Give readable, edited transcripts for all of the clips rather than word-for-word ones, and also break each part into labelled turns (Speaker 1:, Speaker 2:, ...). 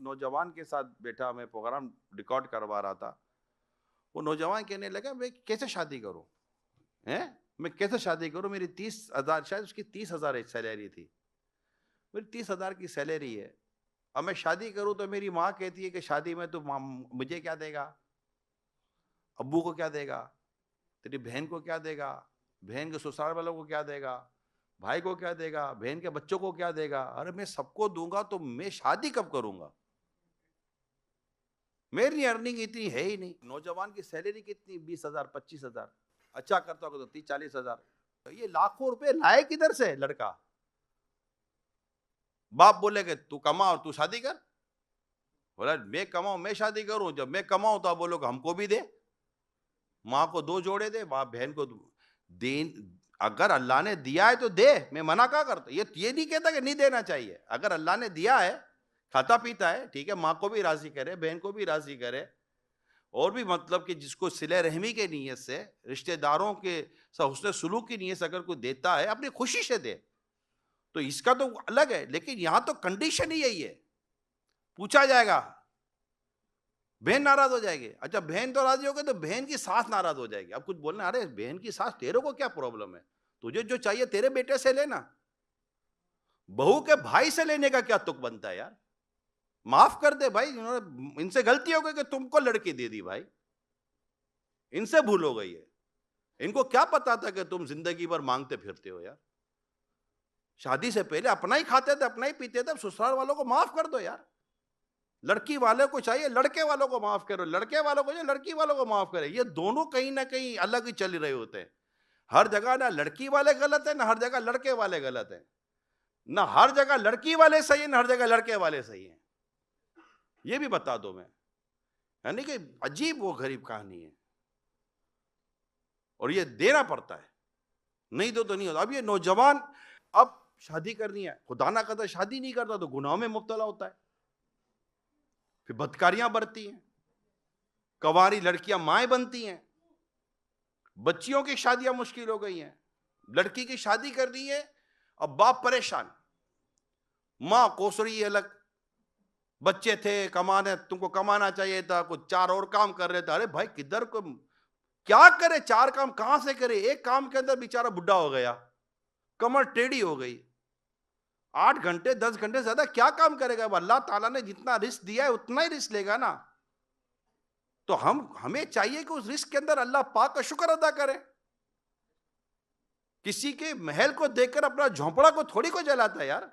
Speaker 1: नौजवान के साथ बैठा, मैं प्रोग्राम रिकॉर्ड करवा रहा था। वो नौजवान कहने लगा, मैं कैसे शादी करूं, हैं, मैं कैसे शादी करूं, मेरी 30,000, शायद उसकी 30,000 सैलरी थी, मेरी 30,000 की सैलरी है, अब मैं शादी करूं तो मेरी माँ कहती है कि शादी में तो मुझे क्या देगा, अब्बू को क्या देगा, तेरी बहन को क्या देगा, बहन के ससुराल वालों को क्या देगा, भाई को क्या देगा, बहन के बच्चों को क्या देगा। अरे मैं सबको दूंगा तो मैं शादी कब करूंगा, मेरी अर्निंग इतनी है ही नहीं। नौजवान की सैलरी कितनी, 20,000 25,000, अच्छा करता होगा तो 30-40,000। तो ये लाखों रुपए लाए किधर से लड़का। बाप बोलेगा तू कमा और तू शादी कर, बोला मैं कमाऊं मैं शादी करूं, जब मैं कमाऊं तो आप बोलोगे हमको भी दे, माँ को 2 जोड़े दे, बाप बहन को दे। अगर अल्लाह ने दिया है तो दे, मैं मना क्या करता, ये नहीं कहता कि नहीं देना चाहिए। अगर अल्लाह ने दिया है, खाता पीता है, ठीक है, माँ को भी राजी करे, बहन को भी राजी करे, और भी मतलब कि जिसको सिले रहमी के नीयत से, रिश्तेदारों के हुस्न सुलूक की नीयत से अगर कोई देता है, अपनी खुशी से दे, तो इसका तो अलग है। लेकिन यहां तो कंडीशन ही यही है, पूछा जाएगा, बहन नाराज हो जाएगी, अच्छा बहन तो राजी हो गई तो बहन की सास नाराज हो जाएगी। अब कुछ बोलना, अरे बहन की सास, तेरे को क्या प्रॉब्लम है, तुझे जो चाहिए तेरे बेटे से लेना, बहू के भाई से लेने का क्या तुक बनता है यार। माफ कर दे भाई, इनसे गलती हो गई कि तुमको लड़की दे दी भाई, इनसे भूल हो गई है, इनको क्या पता था कि तुम जिंदगी भर मांगते फिरते हो यार। शादी से पहले अपना ही खाते थे, अपना ही पीते थे, ससुराल वालों को माफ कर दो यार। लड़की वाले को चाहिए लड़के वालों को माफ करो, लड़के वालों को चाहिए लड़की वालों को माफ करे। ये दोनों कहीं ना कहीं अलग ही चल रहे होते हैं। हर जगह ना लड़की वाले गलत है, ना हर जगह लड़के वाले गलत है, ना हर जगह लड़की वाले सही है, ना हर जगह लड़के वाले सही है। ये भी बता दो मैं, यानी कि अजीब वो गरीब कहानी है, और ये देना पड़ता है, नहीं दो तो नहीं होता। अब ये नौजवान अब शादी करनी है, खुदा ना करता शादी नहीं करता तो गुनाहों में मुब्तला होता है, फिर बदकारियां बढ़ती हैं, कंवारी लड़कियां माएं बनती हैं, बच्चियों की शादियां मुश्किल हो गई हैं। लड़की की शादी कर रही है, अब बाप परेशान, मां कोस रही है अलग, बच्चे थे कमाने, तुमको कमाना चाहिए था, कुछ 4 और काम कर रहे थे। अरे भाई किधर को क्या करे, 4 काम कहां से करे, एक काम के अंदर बेचारा बुढ़ा हो गया, कमर टेढ़ी हो गई, 8 घंटे 10 घंटे से ज्यादा क्या काम करेगा। अल्लाह ताला ने जितना रिस्क दिया है उतना ही रिस्क लेगा ना, तो हमें चाहिए कि उस रिस्क के अंदर अल्लाह पाक का शुक्र अदा करें। किसी के महल को देखकर अपना झोंपड़ा को थोड़ी को जलाता है यार।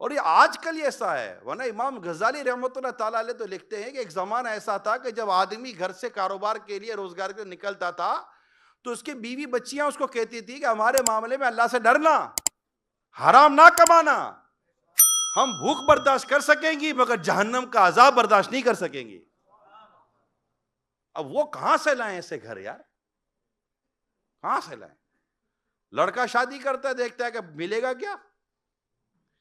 Speaker 1: और ये आजकल ही ऐसा है, वरना इमाम गजाली रहमतुल्लाह ताला अलैह तो लिखते हैं कि एक जमाना ऐसा था कि जब आदमी घर से कारोबार के लिए, रोजगार के लिए निकलता था तो उसकी बीवी बच्चियां उसको कहती थी कि हमारे मामले में अल्लाह से डरना, हराम ना कमाना, हम भूख बर्दाश्त कर सकेंगी मगर जहन्नम का अजाब बर्दाश्त नहीं कर सकेंगी। अब वो कहां से लाए ऐसे घर यार, कहां से लाए। लड़का शादी करता है, देखता है कि मिलेगा क्या,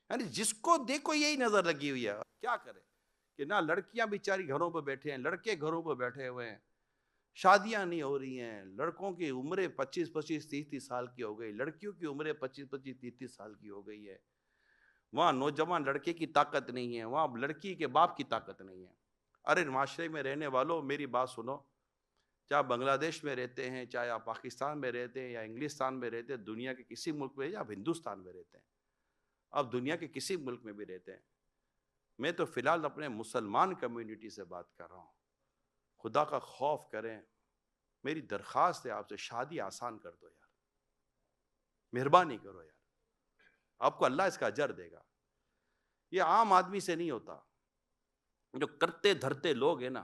Speaker 1: यानी जिसको देखो यही नजर लगी हुई है। क्या करे कि ना लड़कियां बेचारी घरों पर बैठे हैं, लड़के घरों पर बैठे हुए हैं, शादियां नहीं हो रही हैं, लड़कों की उम्रें 25-25 30-30 साल की हो गई, लड़कियों की उम्रें 25-25 30-30 साल की हो गई है। वहां नौजवान लड़के की ताकत नहीं है, वहां लड़की के बाप की ताकत नहीं है। अरे माशरे में रहने वालों मेरी बात सुनो, चाहे बांग्लादेश में रहते हैं, चाहे आप पाकिस्तान में रहते हैं या इंग्लिस्तान में रहते हैं, दुनिया के किसी मुल्क में, या आप हिंदुस्तान में रहते हैं, अब दुनिया के किसी मुल्क में भी रहते हैं, मैं तो फिलहाल अपने मुसलमान कम्युनिटी से बात कर रहा हूँ, खुदा का खौफ करें। मेरी दरख्वास्त है आपसे, शादी आसान कर दो यार, मेहरबानी करो यार, आपको अल्लाह इसका अजर देगा। ये आम आदमी से नहीं होता, जो करते धरते लोग हैं ना,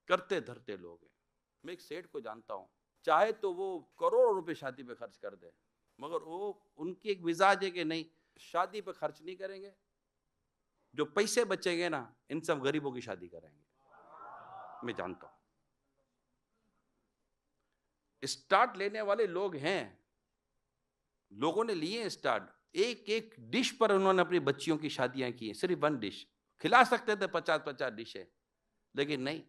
Speaker 1: करते धरते लोग हैं। मैं एक सेठ को जानता हूँ, चाहे तो वो करोड़ों रुपए शादी पे खर्च कर दे, मगर वो उनकी एक मिजाज है कि नहीं, शादी पे खर्च नहीं करेंगे, जो पैसे बचेंगे ना इन सब गरीबों की शादी करेंगे। मैं जानता हूं, स्टार्ट लेने वाले लोग हैं, लोगों ने लिए स्टार्ट, एक एक डिश पर उन्होंने अपनी बच्चियों की शादियां की, सिर्फ 1 डिश खिला सकते थे, 50-50 डिशें, लेकिन नहीं,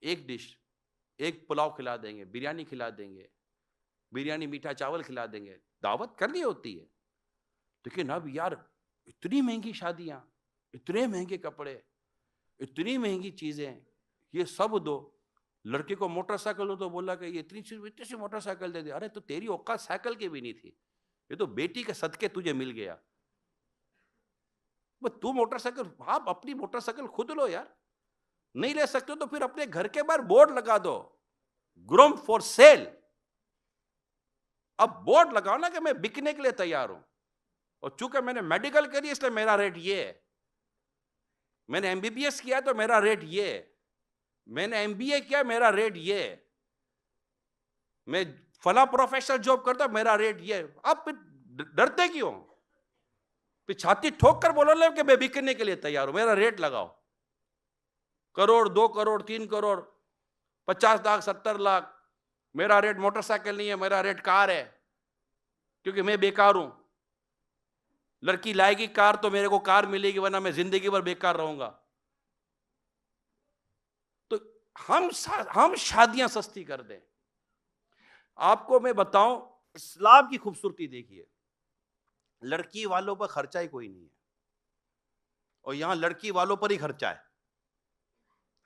Speaker 1: एक डिश, एक पुलाव खिला देंगे, बिरयानी खिला देंगे, बिरयानी मीठा चावल खिला देंगे, दावत करनी होती है। लेकिन अब यार इतनी महंगी शादियां, इतने महंगे कपड़े, इतनी महंगी चीजें, ये सब दो। लड़के को मोटरसाइकिल हो तो बोला कि ये इतनी सी मोटरसाइकिल दे दे। अरे तो तेरी औकात साइकिल की भी नहीं थी, ये तो बेटी के सदके तुझे मिल गया। तू मोटरसाइकिल, आप अपनी मोटरसाइकिल खुद लो यार। नहीं ले सकते तो फिर अपने घर के बाहर बोर्ड लगा दो, ग्रूम फॉर सेल। अब बोर्ड लगाओ ना कि मैं बिकने के लिए तैयार हूं। और चूंकि मैंने मेडिकल करी इसलिए मेरा रेट ये है, मैंने एमबीबीएस किया तो मेरा रेट ये है, मैंने एमबीए किया मेरा रेट ये है, मैं फला प्रोफेशनल जॉब करता मेरा रेट ये है। आप डरते क्यों? फिर छाती ठोक कर बोलो ले कि मैं बिकने के लिए तैयार हूं, मेरा रेट लगाओ। करोड़, 2 करोड़, 3 करोड़, 50 लाख, 70 लाख, मेरा रेट मोटरसाइकिल नहीं है, मेरा रेट कार है, क्योंकि मैं बेकार हूं। लड़की लाएगी कार तो मेरे को कार मिलेगी, वरना मैं जिंदगी भर बेकार रहूंगा। तो हम शादियां सस्ती कर दें। आपको मैं बताऊं, इस्लाम की खूबसूरती देखिए, लड़की वालों पर खर्चा ही कोई नहीं है, और यहां लड़की वालों पर ही खर्चा है।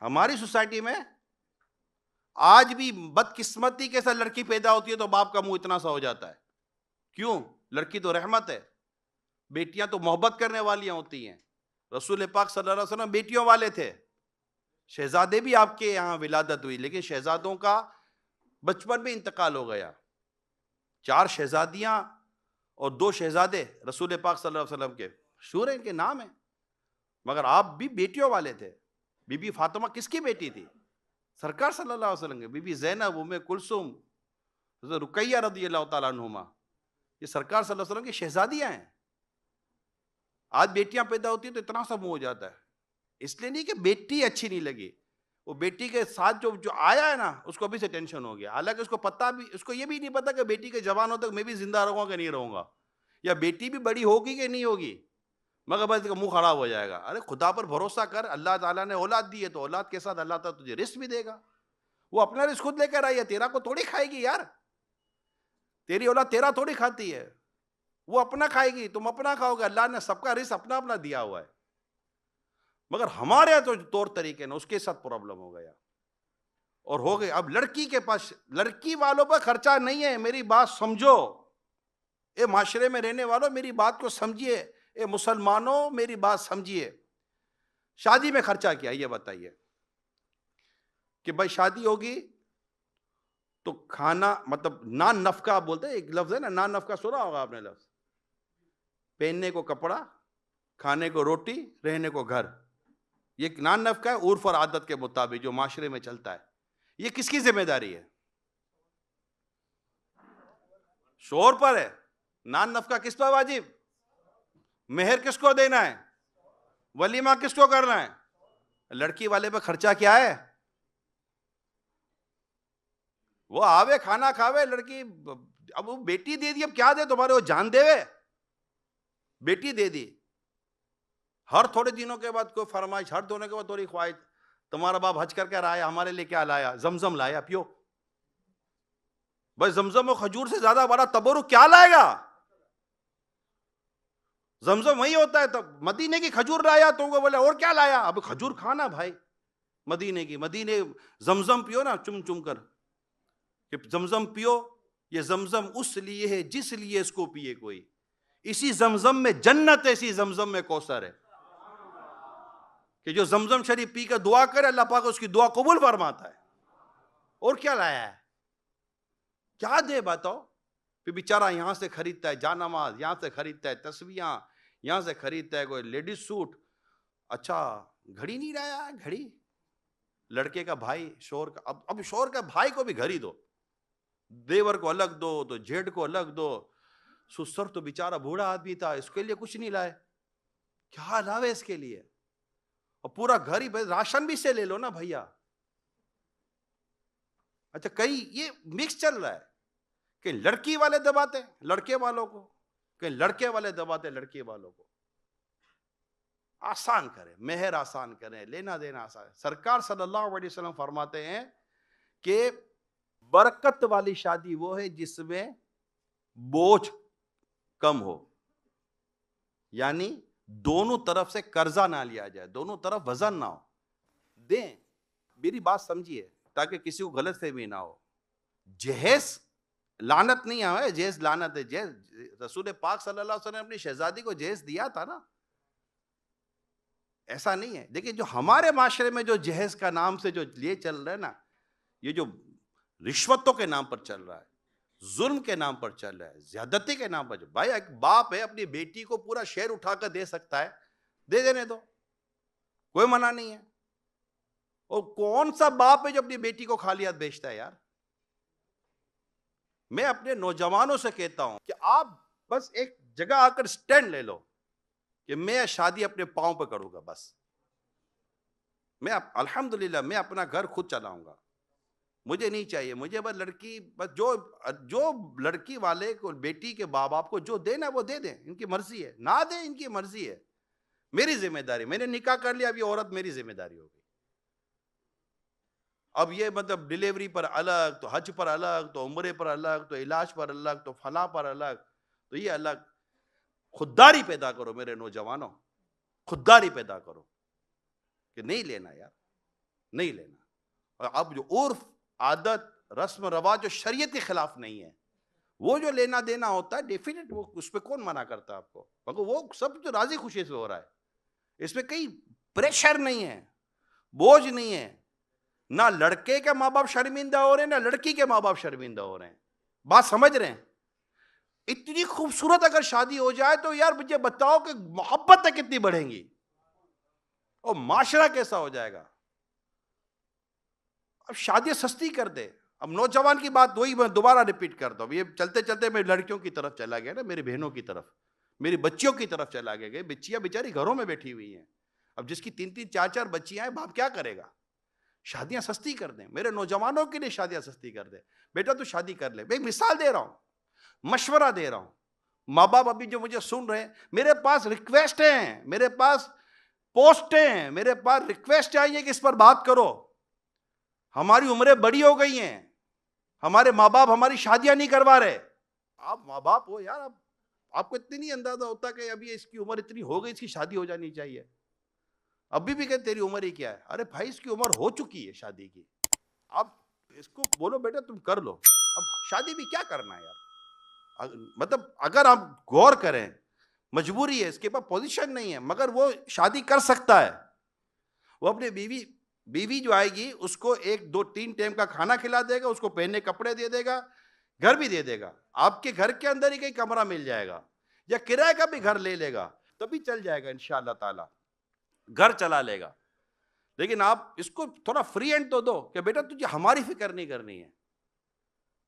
Speaker 1: हमारी सोसाइटी में आज भी बदकिस्मती के साथ लड़की पैदा होती है तो बाप का मुंह इतना सा हो जाता है। क्यों? लड़की तो रहमत है, बेटियां तो मोहब्बत करने वालियां होती हैं। रसूल पाक सल्लल्लाहु अलैहि वसल्लम बेटियों वाले थे। शहजादे भी आपके यहाँ विलादत हुई, लेकिन शहजादों का बचपन में इंतकाल हो गया। 4 शहजादियां और 2 शहजादे रसूल पाक सल्लल्लाहु अलैहि वसल्लम के मशहूर है, इनके नाम है। मगर आप भी बेटियों वाले थे। बीबी फातिमा किसकी बेटी थी? सरकार सल्लल्लाहु अलैहि वसल्लम की। बीबी ज़ैनब, उम्मे कुलसुम, रुकैया रज़ियल्लाहु ताला अन्हुमा, ये सरकार सल्लल्लाहु अलैहि वसल्लम की शहजादियां हैं। आज बेटियां पैदा होती है तो इतना सा मुंह हो जाता है। इसलिए नहीं कि बेटी अच्छी नहीं लगी, वो बेटी के साथ जो आया है ना, उसको अभी से टेंशन हो गया। हालांकि उसको पता भी, उसको ये भी नहीं पता कि बेटी के जवान होने तक मैं भी जिंदा रहूंगा कि नहीं रहूंगा, या बेटी भी बड़ी होगी कि नहीं होगी। मगर बस इसका मुंह खराब हो जाएगा। अरे खुदा पर भरोसा कर, अल्लाह ताला ने औलाद दी है तो औलाद के साथ अल्लाह ताला तुझे रिस्क भी देगा। वो अपना रिस्क खुद लेकर आई है, तेरा को थोड़ी खाएगी यार। तेरी औलाद तेरा थोड़ी खाती है, वो अपना खाएगी, तुम अपना खाओगे। अल्लाह ने सबका रिस्क अपना अपना दिया हुआ है। मगर हमारे यहाँ तो तौर तरीके ना, उसके साथ प्रॉब्लम हो गया और हो गए। अब लड़की के पास, लड़की वालों पर खर्चा नहीं है। मेरी बात समझो, ये माशरे में रहने वालों मेरी बात को समझिए, ये मुसलमानों मेरी बात समझिए। शादी में खर्चा क्या, ये बताइए कि भाई शादी होगी तो खाना, मतलब नान नफका बोलते हैं, एक लफ्ज है ना, नान नफका सुना होगा आपने लफ्ज। पहनने को कपड़ा, खाने को रोटी, रहने को घर, ये नान नफका है उर्फ और आदत के मुताबिक जो माशरे में चलता है। ये किसकी जिम्मेदारी है? शोहर पर है। नान नफका किस पर वाजिब? मेहर किसको देना है? वलीमा किसको करना है? लड़की वाले पे खर्चा क्या है? वो आवे खाना खावे लड़की। अब वो बेटी दे दी, अब क्या दे तुम्हारे? वो जान देवे, बेटी दे दी। हर थोड़े दिनों के बाद कोई फरमाइश, हर धोने के बाद थोड़ी ख्वाहिश। तुम्हारा बाप हज करके आया, हमारे लिए क्या लाया? जमजम लाया, पियो। भाई जमजम और खजूर से ज्यादा बड़ा तबरुक क्या लाएगा? जमजम वही होता है। तब मदीने की खजूर लाया तो वो बोले और क्या लाया? अब खजूर खाना भाई मदीने की। मदीने जमजम पियो ना चुम चुम कर, कि जमजम पियो। ये जमजम उस लिए है जिस लिए इसको पिए कोई। इसी जमजम में जन्नत है, इसी जमजम में कौसर है। कि जो जमजम शरीफ पी कर दुआ करे, अल्लाह पाक उसकी दुआ कबूल फरमाता है। और क्या लाया है? क्या दे बताओ? फिर बेचारा यहां से खरीदता है जानमाज, यहां से खरीदता है तस्वीयां, यहां से खरीदता है कोई लेडीज सूट। अच्छा घड़ी नहीं लाया है? घड़ी लड़के का भाई शोर का, अब शोर का भाई को भी घड़ी दो, देवर को अलग दो, तो जेठ को अलग दो। सुसर तो बेचारा बूढ़ा आदमी था, इसके लिए कुछ नहीं लाए। क्या लावे इसके लिए? और पूरा घर ही, राशन भी से ले लो ना भैया। अच्छा कहीं ये मिक्स चल रहा है कि लड़की वाले दबाते लड़के वालों को, कि लड़के वाले दबाते लड़के वालों को। आसान करें, मेहर आसान करें, लेना देना आसान। सरकार सल्लल्लाहु अलैहि वसल्लम फरमाते हैं कि बरकत वाली शादी वो है जिसमें बोझ कम हो, यानी दोनों तरफ से कर्जा ना लिया जाए, दोनों तरफ वजन ना हो। दें, मेरी बात समझिए ताकि किसी को गलत फहमी ना हो। जहेज लानत नहीं है, जहेज लानत है। जहेज रसूल पाक सल्लल्लाहु अलैहि वसल्लम ने अपनी शहजादी को जहेज दिया था ना, ऐसा नहीं है। लेकिन जो हमारे माशरे में जो जहेज का नाम से जो लिए चल रहा है ना, ये जो रिश्वतों के नाम पर चल रहा है, जुल्म के नाम पर चल रहा है, ज्यादती के नाम पर। भाई एक बाप है, अपनी बेटी को पूरा शेर उठाकर दे सकता है, दे देने दो, कोई मना नहीं है। और कौन सा बाप है जो अपनी बेटी को खाली हाथ बेचता है यार? मैं अपने नौजवानों से कहता हूं कि आप बस एक जगह आकर स्टैंड ले लो कि मैं शादी अपने पांव पे करूंगा। बस मैं अल्हम्दुलिल्लाह मैं अपना घर खुद चलाऊंगा, मुझे नहीं चाहिए। मुझे बस लड़की, बस जो लड़की वाले को, बेटी के माँ बाप को जो देना वो दे दें, इनकी मर्जी है। ना दे, इनकी मर्जी है, मेरी जिम्मेदारी। मैंने निकाह कर लिया, अब ये औरत मेरी जिम्मेदारी होगी। अब ये मतलब डिलीवरी पर अलग, तो हज पर अलग, तो उम्रे पर अलग, तो इलाज पर अलग, तो फला पर अलग, तो ये अलग। खुददारी पैदा करो मेरे नौजवानों, खुददारी पैदा करो कि नहीं लेना यार, नहीं लेना। और अब जो उर्फ, आदत, रस्म रवाज जो शरीयत के खिलाफ नहीं है, वो जो लेना देना होता है डेफिनेट, वो उस पर कौन मना करता है आपको? मगर वो सब जो राजी खुशी से हो रहा है, इसमें कहीं प्रेशर नहीं है, बोझ नहीं है। ना लड़के के माँ बाप शर्मिंदा हो रहे हैं, ना लड़की के माँ बाप शर्मिंदा हो रहे हैं। बात समझ रहे हैं? इतनी खूबसूरत अगर शादी हो जाए तो यार मुझे बताओ कि मोहब्बतें कितनी बढ़ेंगी और माशरा कैसा हो जाएगा। अब शादी सस्ती कर दे। अब नौजवान की बात वही मैं दोबारा रिपीट करता हूँ। ये चलते चलते मैं लड़कियों की तरफ चला गया ना, मेरी बहनों की तरफ, मेरी बच्चियों की तरफ चला गया। बच्चियां बेचारी घरों में बैठी हुई हैं। अब जिसकी 3-3 4-4 बच्चियां हैं, बाप क्या करेगा? शादियां सस्ती कर दें, मेरे नौजवानों के लिए शादियां सस्ती कर दे। बेटा तू शादी कर ले। मैं एक मिसाल दे रहा हूं, मशवरा दे रहा हूं। माँ बाप अभी जो मुझे सुन रहे हैं, मेरे पास रिक्वेस्ट है, मेरे पास पोस्ट हैं, मेरे पास रिक्वेस्ट चाहिए कि इस पर बात करो। हमारी उम्रें बड़ी हो गई हैं, हमारे माँ बाप हमारी शादियां नहीं करवा रहे। आप माँ बाप हो यार, आपको इतनी नहीं अंदाजा होता कि अभी इसकी उम्र इतनी हो गई, इसकी शादी हो जानी चाहिए। अभी भी कहते तेरी उम्र ही क्या है? अरे भाई इसकी उम्र हो चुकी है शादी की। अब इसको बोलो बेटा तुम कर लो। अब शादी भी क्या करना है यार? मतलब अगर आप गौर करें, मजबूरी है, इसके पास पोजीशन नहीं है, मगर वो शादी कर सकता है। वो अपने बीवी जो आएगी उसको 1-2-3 टाइम का खाना खिला देगा, उसको पहनने कपड़े दे देगा, घर भी दे देगा। आपके घर के अंदर ही कहीं कमरा मिल जाएगा या किराए का भी घर ले लेगा, तभी चल जाएगा इंशाअल्लाह ताला, घर चला लेगा। लेकिन आप इसको थोड़ा फ्री एंड तो दो कि बेटा तुझे हमारी फिक्र नहीं करनी है।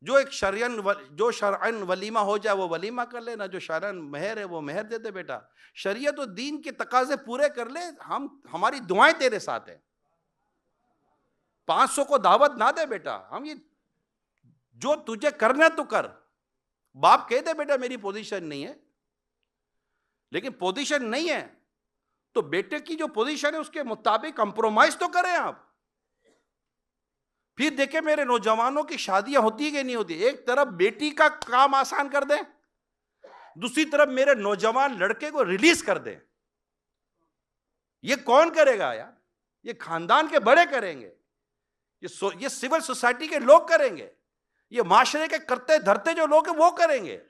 Speaker 1: जो एक शरअन वलीमा हो जाए वो वलीमा कर लेना, जो शरअन मेहर है वो मेहर दे दे बेटा। शरीयत और दीन के तकाजे पूरे कर ले, हमारी दुआएं तेरे साथ है। 500 को दावत ना दे बेटा, हम ये जो तुझे करना तो कर। बाप कह दे बेटा मेरी पोजीशन नहीं है, लेकिन पोजीशन नहीं है तो बेटे की जो पोजीशन है उसके मुताबिक कंप्रोमाइज तो करें आप। फिर देखें मेरे नौजवानों की शादियां होती है कि नहीं होती। एक तरफ बेटी का काम आसान कर दें, दूसरी तरफ मेरे नौजवान लड़के को रिलीज कर दें। ये कौन करेगा यार? ये खानदान के बड़े करेंगे, ये सिविल सोसाइटी के लोग करेंगे, ये माशरे के करते धरते जो लोग हैं वो करेंगे।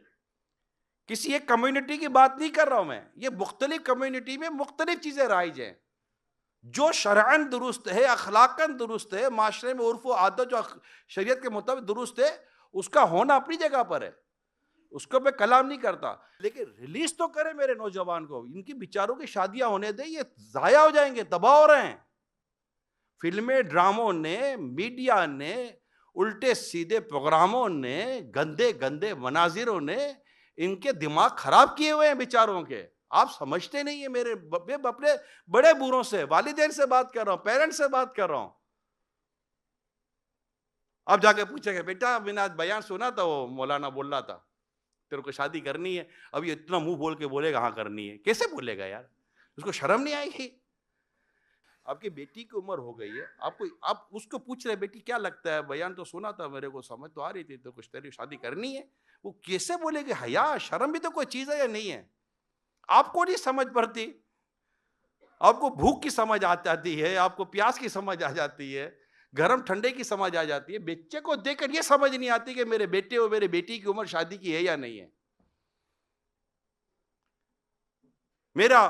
Speaker 1: किसी एक कम्युनिटी की बात नहीं कर रहा हूं मैं, ये मुख्तलिफ कम्युनिटी में मुख्तलिफ चीजें राइज हैं। जो शरअन दुरुस्त है, अखलाकन दुरुस्त है, माशरे में उर्फ आदत जो शरीयत के मुताबिक दुरुस्त है, उसका होना अपनी जगह पर है, उसको मैं कलाम नहीं करता। लेकिन रिलीज तो करें मेरे नौजवान को, इनकी बिचारों की शादियां होने दे, ये जाया हो जाएंगे, तबाह हो रहे हैं। फिल्में, ड्रामों ने, मीडिया ने, उल्टे सीधे प्रोग्रामों ने, गंदे गंदे मनाजिरों ने इनके दिमाग खराब किए हुए हैं बेचारों के। आप समझते नहीं है। मेरे अपने बड़े बूढ़ों से, वालिदैन से बात कर रहा हूं, पेरेंट्स से बात कर रहा हूं। अब जाके पूछेंगे बेटा मैंने आज बयान सुना था, वो मौलाना बोल रहा था तेरे को शादी करनी है। अब ये इतना मुंह बोल के बोलेगा हाँ करनी है, कैसे बोलेगा यार? उसको शर्म नहीं आएगी? आपकी बेटी की उम्र हो गई है, आप उसको पूछ रहे बेटी क्या लगता है, बयान तो सुना था, मेरे को समझ तो आ रही थी, तो कुछ तेरी शादी करनी है। वो कैसे बोलेगी? हया शर्म भी तो कोई चीज है या नहीं है? आपको नहीं समझ पड़ती, आपको भूख की समझ आ जाती है, आपको प्यास की समझ आ जाती है, गरम ठंडे की समझ आ जाती है। बच्चे को देखकर ये समझ नहीं आती कि मेरे बेटे और मेरे बेटी की उम्र शादी की है या नहीं है। मेरा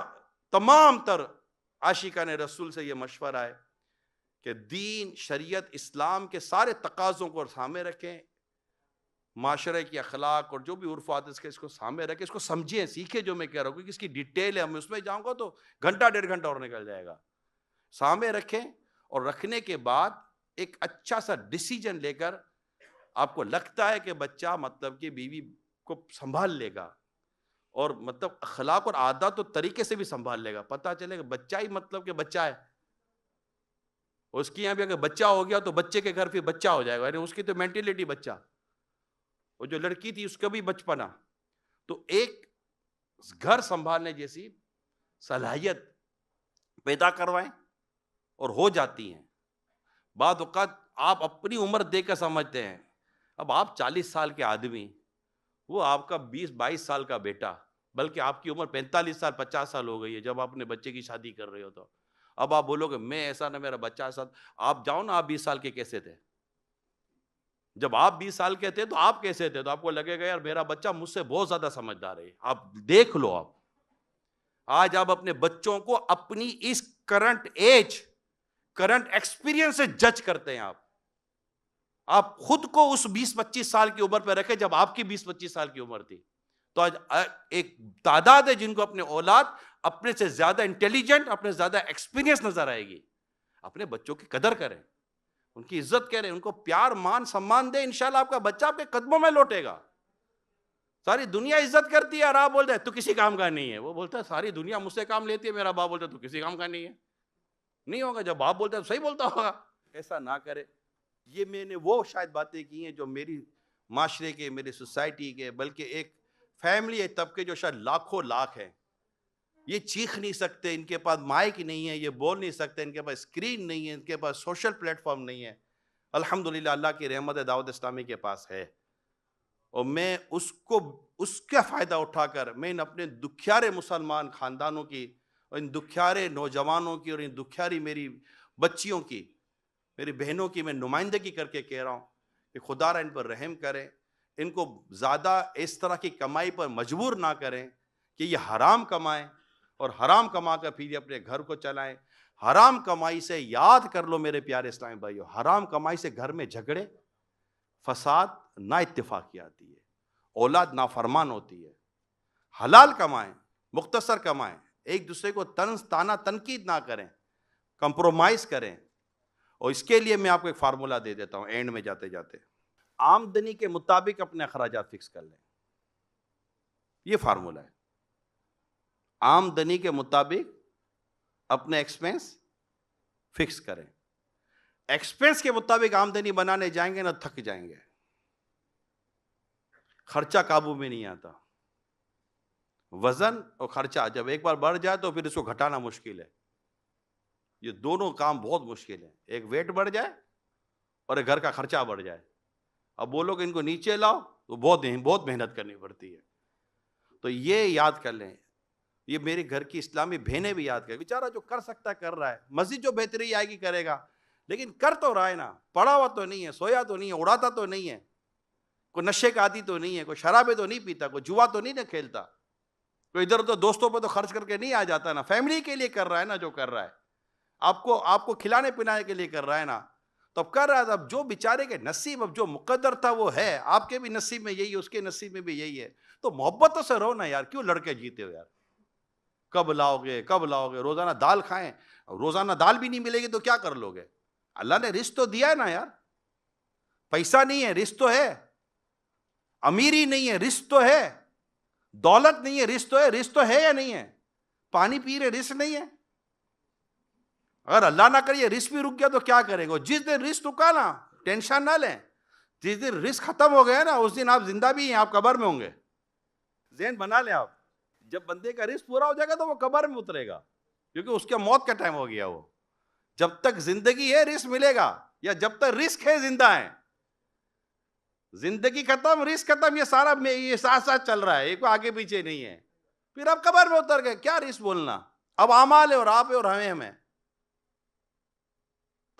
Speaker 1: तमाम तर आशिकान रसूल से यह मशवरा है कि दीन, शरीयत, इस्लाम के सारे तकाज़ों को सामने रखें, माशरे की अखलाक और जो भी उर्फ आदत के इसको सामने रखें, इसको समझें, सीखें जो मैं कह रहा हूँ, क्योंकि इसकी डिटेल है, मैं उसमें जाऊँगा तो घंटा 1.5 घंटा और निकल जाएगा। सामने रखें और रखने के बाद एक अच्छा सा डिसीजन लेकर, आपको लगता है कि बच्चा मतलब कि बीवी को संभाल लेगा और मतलब अखलाक और आदत तो तरीके से भी संभाल लेगा, पता चलेगा बच्चा ही मतलब कि बच्चा है। उसकी यहाँ भी अगर बच्चा हो गया तो बच्चे के घर फिर बच्चा हो जाएगा, यानी उसकी तो मेंटेलिटी बच्चा। और जो लड़की थी उसका भी बचपना। तो एक घर संभालने जैसी सलाहियत पैदा करवाएं और हो जाती हैं। बाद वक़्त आप अपनी उम्र देखकर समझते हैं, अब आप 40 साल के आदमी, वो आपका 20-22 साल का बेटा, बल्कि आपकी उम्र 45 साल 50 साल हो गई है जब आप अपने बच्चे की शादी कर रहे हो। तो अब आप बोलोगे मैं ऐसा ना, मेरा बच्चा ऐसा। आप जाओ ना, आप 20 साल के कैसे थे? जब आप 20 साल के थे तो आप कैसे थे? तो आपको लगेगा यार मेरा बच्चा मुझसे बहुत ज्यादा समझदार है। आप देख लो, आप आज आप अपने बच्चों को अपनी इस करंट एज, करंट एक्सपीरियंस से जज करते हैं। आप खुद को उस 20-25 साल की उम्र पर रखें जब आपकी 20-25 साल की उम्र थी। तो आज एक तादाद है जिनको अपने औलाद अपने से ज्यादा इंटेलिजेंट, अपने ज्यादा एक्सपीरियंस नजर आएगी। अपने बच्चों की कदर करें, उनकी इज्जत करें, उनको प्यार, मान, सम्मान दें। इंशाल्लाह आपका बच्चा आपके कदमों में लौटेगा। सारी दुनिया इज्जत करती है और आप बोलते हैं तू किसी काम का नहीं है। वो बोलता है सारी दुनिया मुझसे काम लेती है, मेरा बाप बोलता है तू किसी काम का नहीं है। नहीं होगा, जब बाप बोलता है तो सही बोलता होगा। ऐसा ना करे। ये मैंने वो शायद बातें की हैं जो मेरी माशरे के, मेरी सोसाइटी के, बल्कि एक फैमिली है तबके जो शायद लाखों लाख है। ये चीख नहीं सकते, इनके पास माइक नहीं है, ये बोल नहीं सकते, इनके पास स्क्रीन नहीं है, इनके पास सोशल प्लेटफॉर्म नहीं है। अल्हम्दुलिल्लाह अल्लाह की रहमत है, दावत इस्लामी के पास है। और मैं उसको, उसका फ़ायदा उठाकर मैं इन अपने दुखियारे मुसलमान ख़ानदानों की और इन दुखियारे नौजवानों की और इन दुखियारी मेरी बच्चियों की, मेरी बहनों की मैं नुमाइंदगी करके कह रहा हूँ कि खुदा इन पर रहम करें, इनको ज़्यादा इस तरह की कमाई पर मजबूर ना करें कि ये हराम कमाएं और हराम कमा कर फिर अपने घर को चलाएं। हराम कमाई से, याद कर लो मेरे प्यारे इस्लामी भाइयों, हराम कमाई से घर में झगड़े, फसाद, ना इत्तेफाकी आती है, औलाद नाफरमान होती है। हलाल कमाएं, मुख्तसर कमाएं, एक दूसरे को ताना तनकीद ना करें, कंप्रोमाइज करें। और इसके लिए मैं आपको एक फार्मूला दे देता हूं एंड में जाते जाते। आमदनी के मुताबिक अपने अखराजात फिक्स कर लें। ये फार्मूला है। आमदनी के मुताबिक अपने एक्सपेंस फिक्स करें। एक्सपेंस के मुताबिक आमदनी बनाने जाएंगे ना, थक जाएंगे, खर्चा काबू में नहीं आता। वजन और खर्चा जब एक बार बढ़ जाए तो फिर इसको घटाना मुश्किल है। ये दोनों काम बहुत मुश्किल है। एक वेट बढ़ जाए और एक घर का खर्चा बढ़ जाए। अब बोलोगे इनको नीचे लाओ तो बहुत मेहनत करनी पड़ती है। तो ये याद कर लें, ये मेरे घर की इस्लामी बहनें भी याद करें। बेचारा जो कर सकता कर रहा है, मस्जिद जो बेहतरी आएगी करेगा, लेकिन कर तो रहा है ना, पड़ा हुआ तो नहीं है, सोया तो नहीं है, उड़ाता तो नहीं है, कोई नशे का आदी तो नहीं है, कोई शराबे तो नहीं पीता, कोई जुआ तो नहीं ना खेलता, कोई इधर उधर दोस्तों पे तो खर्च करके नहीं आ जाता ना, फैमिली के लिए कर रहा है ना, जो कर रहा है आपको खिलाने पिलाने के लिए कर रहा है ना, तो अब कर रहा था। अब जो बेचारे के नसीब, अब जो मुकद्दर था वो है, आपके भी नसीब में यही है, उसके नसीब में भी यही है। तो मोहब्बतों से रहो ना यार, क्यों लड़के जीते हो यार? कब लाओगे, कब लाओगे? रोजाना दाल खाएं, रोजाना दाल भी नहीं मिलेगी तो क्या कर लोगे? अल्लाह ने रिस्क तो दिया है ना यार। पैसा नहीं है, रिस्क तो है। अमीरी नहीं है, रिस्क तो है। दौलत नहीं है, रिस्क तो है। रिस्क तो है या नहीं है? पानी पी रहे, रिस्क नहीं है? अगर अल्लाह ना करिए रिस्क भी रुक गया तो क्या करेंगे? जिस दिन रिस्क रुका ना, टेंशन ना लें। जिस दिन रिस्क खत्म हो गया ना, उस दिन आप जिंदा भी हैं, आप कब्र में होंगे। ज़हन बना लें आप। जब बंदे का रिस्क पूरा हो जाएगा तो वो कब्र में उतरेगा, क्योंकि उसके मौत का टाइम हो गया। वो जब तक जिंदगी है रिस्क मिलेगा, या जब तक रिस्क है जिंदा है। जिंदगी खत्म, रिस्क खत्म, ये सारा ये साथ साथ चल रहा है, एक आगे पीछे नहीं है। फिर अब कब्र में उतर गए, क्या रिस बोलना। अब आमाल है और आप है और हमें।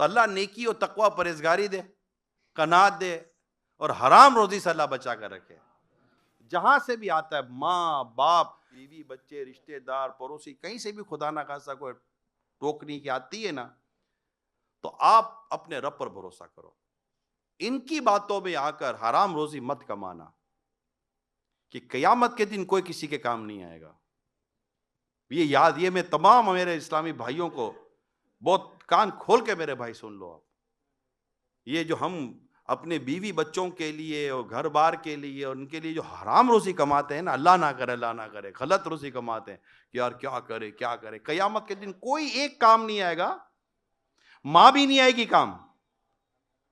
Speaker 1: तो अल्लाह नेकी और तकवा परहेजगारी दे, कनात दे, और हराम रोजी से अल्लाह बचा कर रखे। जहां से भी आता है, माँ बाप, बीवी बच्चे, रिश्तेदार, पड़ोसी, कहीं से भी खुदा ना खासा कोई टोकनी की आती है ना, तो आप अपने रब पर भरोसा करो। इनकी बातों में आकर हराम रोजी मत कमाना, कि कयामत के दिन कोई किसी के काम नहीं आएगा। ये मैं तमाम मेरे इस्लामी भाइयों को बहुत कान खोल के मेरे भाई सुन लो आप। ये जो हम अपने बीवी बच्चों के लिए और घर बार के लिए और उनके लिए जो हराम रोजी कमाते हैं ना, अल्लाह ना करे गलत रोजी कमाते हैं, कि यार क्या करे। कयामत के दिन कोई एक काम नहीं आएगा, मां भी नहीं आएगी काम।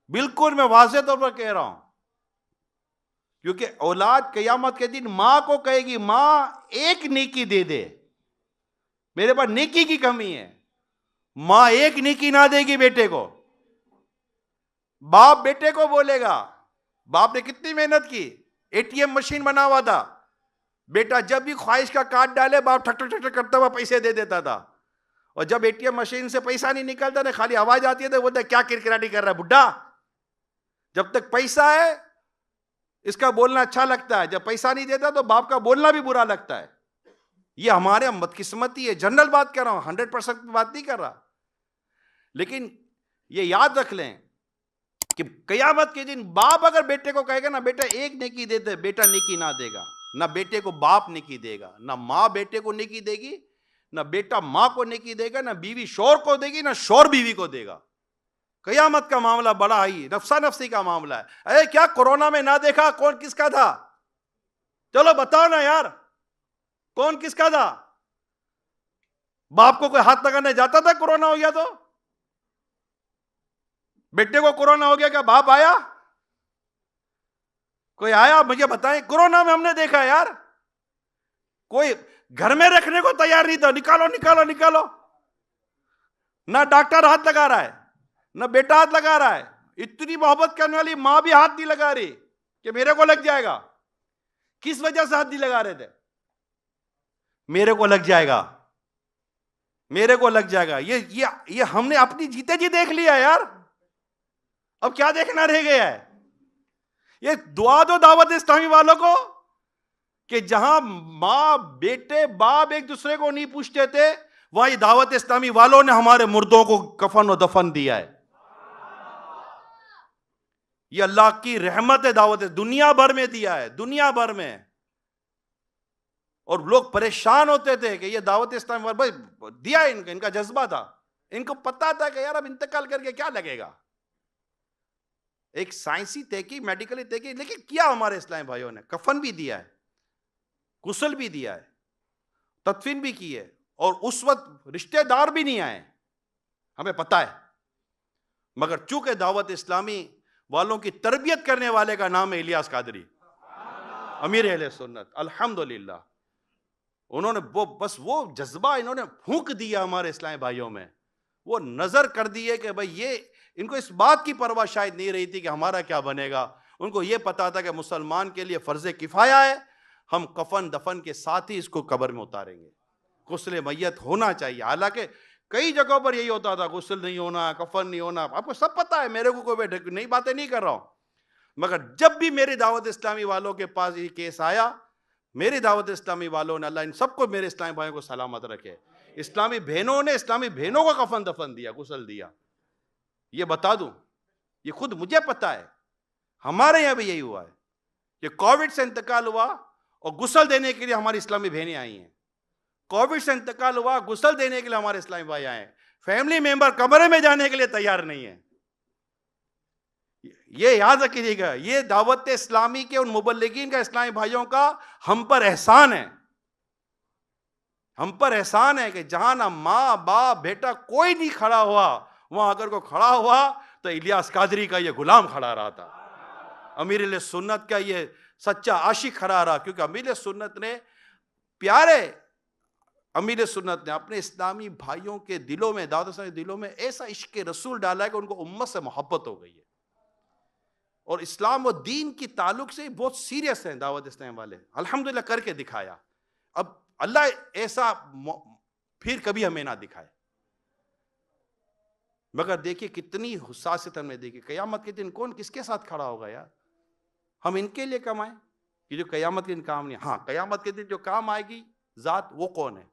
Speaker 1: बिल्कुल मैं वाज़ेह तौर पर कह रहा हूं, क्योंकि औलाद कयामत के दिन मां को कहेगी, मां एक नेकी दे दे, मेरे पास नेकी की कमी है। मां एक नेकी ना देगी बेटे को। बाप बेटे को बोलेगा, बाप ने कितनी मेहनत की, एटीएम मशीन बना हुआ था, बेटा जब भी ख्वाहिश का कार्ड डाले बाप ठक ठक ठक करता हुआ पैसे दे देता था। और जब एटीएम मशीन से पैसा नहीं निकलता ना, खाली आवाज आती है तो बोलता क्या किरकिराटी कर रहा है बुड्ढा। जब तक पैसा है इसका बोलना अच्छा लगता है, जब पैसा नहीं देता तो बाप का बोलना भी बुरा लगता है। ये हमारे बदकिस्मती है। जनरल बात कर रहा हूं, 100% बात नहीं कर रहा। लेकिन ये याद रख लें कि कयामत के दिन बाप अगर बेटे को कहेगा ना, बेटा एक नेकी दे दे, बेटा नेकी ना देगा। ना बेटे को बाप नेकी देगा, ना मां बेटे को नेकी देगी, ना बेटा मां को नेकी देगा, ना बीवी शौहर को देगी, ना शौहर बीवी को देगा। कयामत का मामला बड़ा ही नफसा नफसी का मामला है। अरे क्या कोरोना में ना देखा कौन किसका था? चलो बताओ ना यार, कौन किसका था? बाप को कोई हाथ लगाने जाता था कोरोना हो गया तो? बेटे को कोरोना हो गया, क्या बाप आया? कोई आया? मुझे बताएं। कोरोना में हमने देखा यार, कोई घर में रखने को तैयार नहीं था, निकालो निकालो निकालो। ना डॉक्टर हाथ लगा रहा है, ना बेटा हाथ लगा रहा है। इतनी मोहब्बत करने वाली मां भी हाथ नहीं लगा रही कि मेरे को लग जाएगा। किस वजह से हाथ नहीं लगा रहे थे? मेरे को लग जाएगा, मेरे को लग जाएगा। ये हमने अपनी जीते जी देख लिया यार, अब क्या देखना रह गया है? ये दुआ दो दावत इस्लामी वालों को कि जहां मां बेटे बाप एक दूसरे को नहीं पूछते थे, वहां ये दावत इस्लामी वालों ने हमारे मुर्दों को कफन और दफन दिया है। ये अल्लाह की रहमत है, दावत दुनिया भर में दिया है, दुनिया भर में। और लोग परेशान होते थे कि ये दावत इस्लामी वाले भाई दिया, इनका जज्बा था, इनको पता था कि यार अब इंतकाल करके क्या लगेगा। एक साइंसी तहकीक, मेडिकली तहकीक, लेकिन किया हमारे इस्लामी भाइयों ने। कफन भी दिया है, गुस्ल भी दिया है, तदफीन भी की है, और उस वक्त रिश्तेदार भी नहीं आए, हमें पता है। मगर चूंकि दावत इस्लामी वालों की तरबियत करने वाले का नाम है इलियास कादरी, अमीर अहले सुन्नत, अल्हम्दुलिल्लाह। उन्होंने वो जज्बा इन्होंने फूंक दिया हमारे इस्लामी भाइयों में। वो नजर कर दिए कि भाई ये, इनको इस बात की परवाह शायद नहीं रही थी कि हमारा क्या बनेगा। उनको ये पता था कि मुसलमान के लिए फर्ज किफाया है, हम कफन दफन के साथ ही इसको कब्र में उतारेंगे। गुस्ल मैयत होना चाहिए। हालांकि कई जगहों पर यही होता था, गुस्ल नहीं होना, कफन नहीं होना, आपको सब पता है, मेरे को कोई नई बातें नहीं कर रहा हूं। मगर जब भी मेरी दावत इस्लामी वालों के पास ये केस आया, मेरी दावत इस्लामी वालों ने, अल्लाह इन सबको, मेरे इस्लामी भाइयों को सलामत रखे, इस्लामी बहनों ने इस्लामी बहनों को कफन दफन दिया, गुस्ल दिया। ये बता दूं, ये खुद मुझे पता है, हमारे यहां भी यही हुआ है कि कोविड से इंतकाल हुआ और गुस्ल देने के लिए हमारी इस्लामी बहनें आई हैं। कोविड से इंतकाल हुआ, गुस्ल देने के लिए हमारे इस्लामी भाई आए। फैमिली मेंबर कमरे में जाने के लिए तैयार नहीं है। ये याद रखिएगा, ये दावत इस्लामी के उन मुबल्लिगीन का, इस्लामी भाइयों का हम पर एहसान है। हम पर एहसान है कि जहां ना माँ बाप बेटा कोई नहीं खड़ा हुआ, वहां अगर कोई खड़ा हुआ तो इलियास कादरी का ये गुलाम खड़ा रहा था, अमीर सुन्नत का ये सच्चा आशिक खड़ा रहा। क्योंकि अमीर सुन्नत ने, प्यारे अमीर सुन्नत ने अपने इस्लामी भाइयों के दिलों में, दावत इस्लामी दिलों में ऐसा इश्क रसूल डाला है कि उनको उम्मत से मोहब्बत हो गई है। और इस्लाम और दीन की ताल्लुक से बहुत सीरियस हैं दावत इस्लामी वाले, अल्हम्दुलिल्लाह करके दिखाया। अब अल्लाह ऐसा फिर कभी हमें ना दिखाए। मगर देखिए कितनी हुस्सासियत में, देखिए कयामत के दिन कौन किसके साथ खड़ा होगा यार। हम इनके लिए कमाएं कि जो कयामत के दिन काम नहीं। हाँ, कयामत के दिन जो काम आएगी जात, वो कौन है?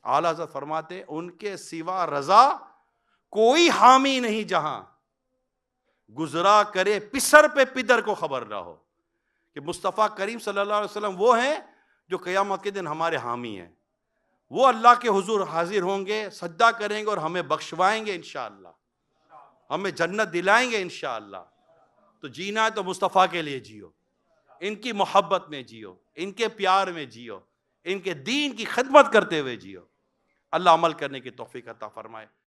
Speaker 1: आला हज़रत फरमाते हैं, उनके सिवा रजा कोई हामी नहीं जहां गुजरा करे पिसर पे पिदर को खबर ना हो। कि मुस्तफ़ा करीम सल्लल्लाहु अलैहि वसल्लम वो हैं जो क़यामत के दिन हमारे हामी हैं। वो अल्लाह के हुजूर हाजिर होंगे, सज्दा करेंगे और हमें बख्शवाएंगे इंशाअल्लाह, हमें जन्नत दिलाएंगे इंशाअल्लाह। तो जीना है तो मुस्तफ़ा के लिए जियो, इनकी मोहब्बत में जियो, इनके प्यार में जियो, इनके दीन की खिदमत करते हुए जियो। अल्लाह अमल करने की तौफीक अता फरमाए।